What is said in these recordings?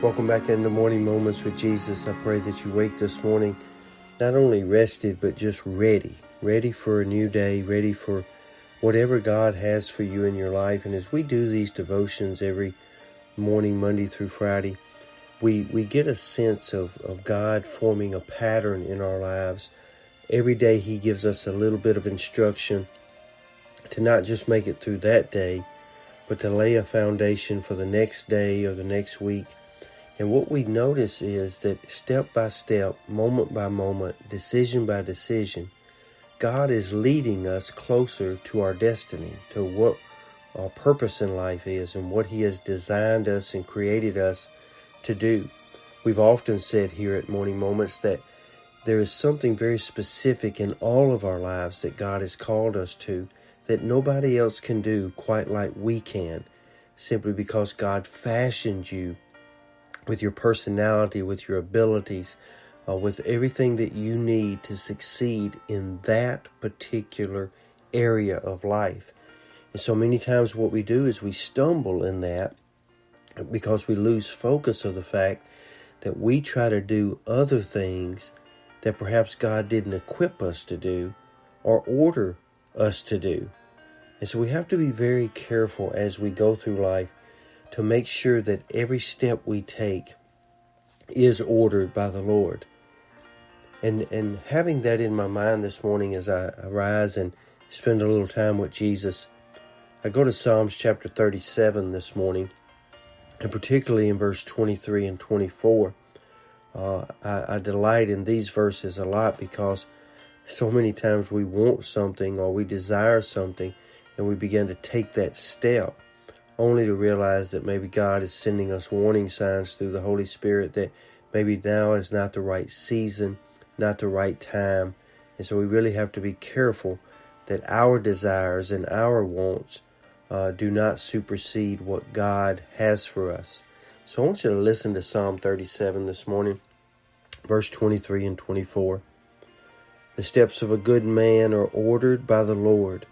Welcome back into Morning Moments with Jesus. I pray that you wake this morning not only rested, but just ready for a new day, ready for whatever God has for you in your life. And as we do these devotions every morning, Monday through Friday, we get a sense of God forming a pattern in our lives. Every day He gives us a little bit of instruction to not just make it through that day, but to lay a foundation for the next day or the next week. And what we notice is that step by step, moment by moment, decision by decision, God is leading us closer to our destiny, to what our purpose in life is and what He has designed us and created us to do. We've often said here at Morning Moments that there is something very specific in all of our lives that God has called us to that nobody else can do quite like we can, simply because God fashioned you with your personality, with your abilities, with everything that you need to succeed in that particular area of life. And so many times what we do is we stumble in that because we lose focus of the fact that we try to do other things that perhaps God didn't equip us to do or order us to do. And so we have to be very careful as we go through life to make sure that every step we take is ordered by the Lord. And having that in my mind this morning as I arise and spend a little time with Jesus, I go to Psalms chapter 37 this morning, and particularly in verse 23 and 24. I delight in these verses a lot because so many times we want something or we desire something and we begin to take that step only to realize that maybe God is sending us warning signs through the Holy Spirit that maybe now is not the right season, not the right time. And so we really have to be careful that our desires and our wants do not supersede what God has for us. So I want you to listen to Psalm 37 this morning, verse 23 and 24. The steps of a good man are ordered by the Lord,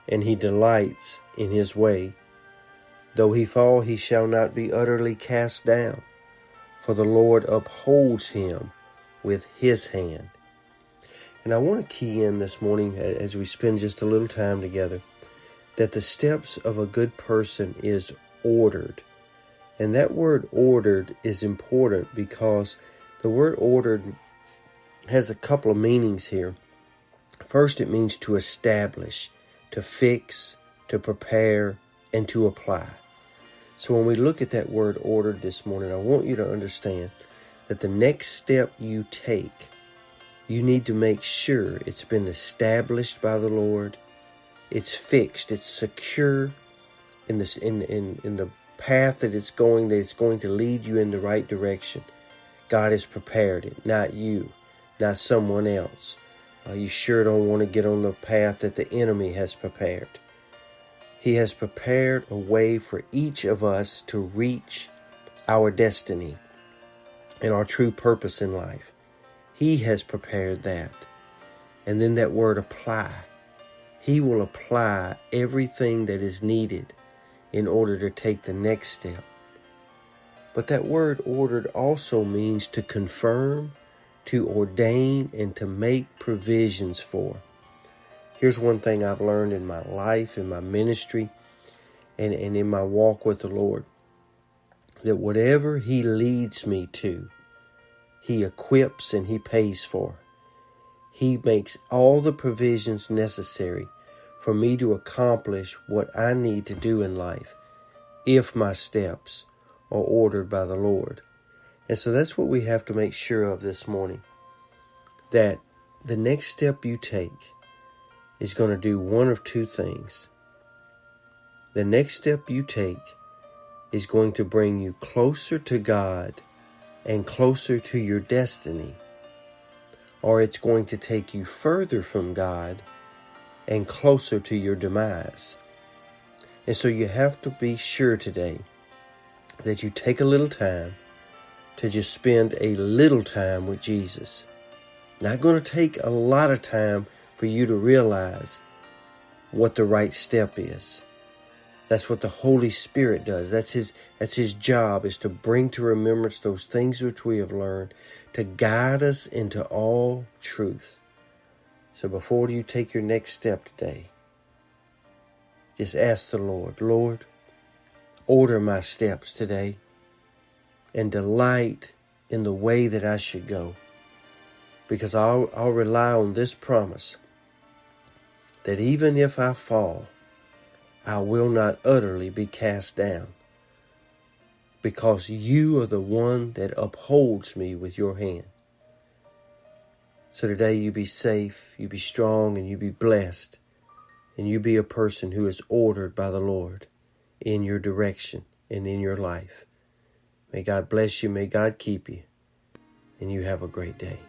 and he delights in his way. Though he fall, he shall not be utterly cast down, for the Lord upholds him with his hand. And I want to key in this morning as we spend just a little time together that the steps of a good person is ordered. And that word ordered is important because the word ordered has a couple of meanings here. First, it means to establish, to fix, to prepare, and to apply. So when we look at that word ordered this morning, I want you to understand that the next step you take, you need to make sure it's been established by the Lord, it's fixed, it's secure in this in the path that it's going to lead you in the right direction. God has prepared it, not you, not someone else. You sure don't want to get on the path that the enemy has prepared. He has prepared a way for each of us to reach our destiny and our true purpose in life. He has prepared that. And then that word apply. He will apply everything that is needed in order to take the next step. But that word ordered also means to confirm, to ordain, and to make provisions for. Here's one thing I've learned in my life, in my ministry, and in my walk with the Lord. That whatever He leads me to, He equips and He pays for. He makes all the provisions necessary for me to accomplish what I need to do in life if my steps are ordered by the Lord. And so that's what we have to make sure of this morning. That the next step you take is going to do one of two things. The next step you take is going to bring you closer to God and closer to your destiny, or it's going to take you further from God and closer to your demise. And so you have to be sure today that you take a little time to just spend a little time with Jesus. Not going to take a lot of time for you to realize what the right step is. That's what the Holy Spirit does. That's his job, is to bring to remembrance those things which we have learned, to guide us into all truth. So before you take your next step today, just ask the Lord, Lord, order my steps today and delight in the way that I should go. Because I'll rely on this promise that even if I fall, I will not utterly be cast down, because you are the one that upholds me with your hand. So today you be safe, you be strong, and you be blessed, and you be a person who is ordered by the Lord in your direction and in your life. May God bless you, may God keep you, and you have a great day.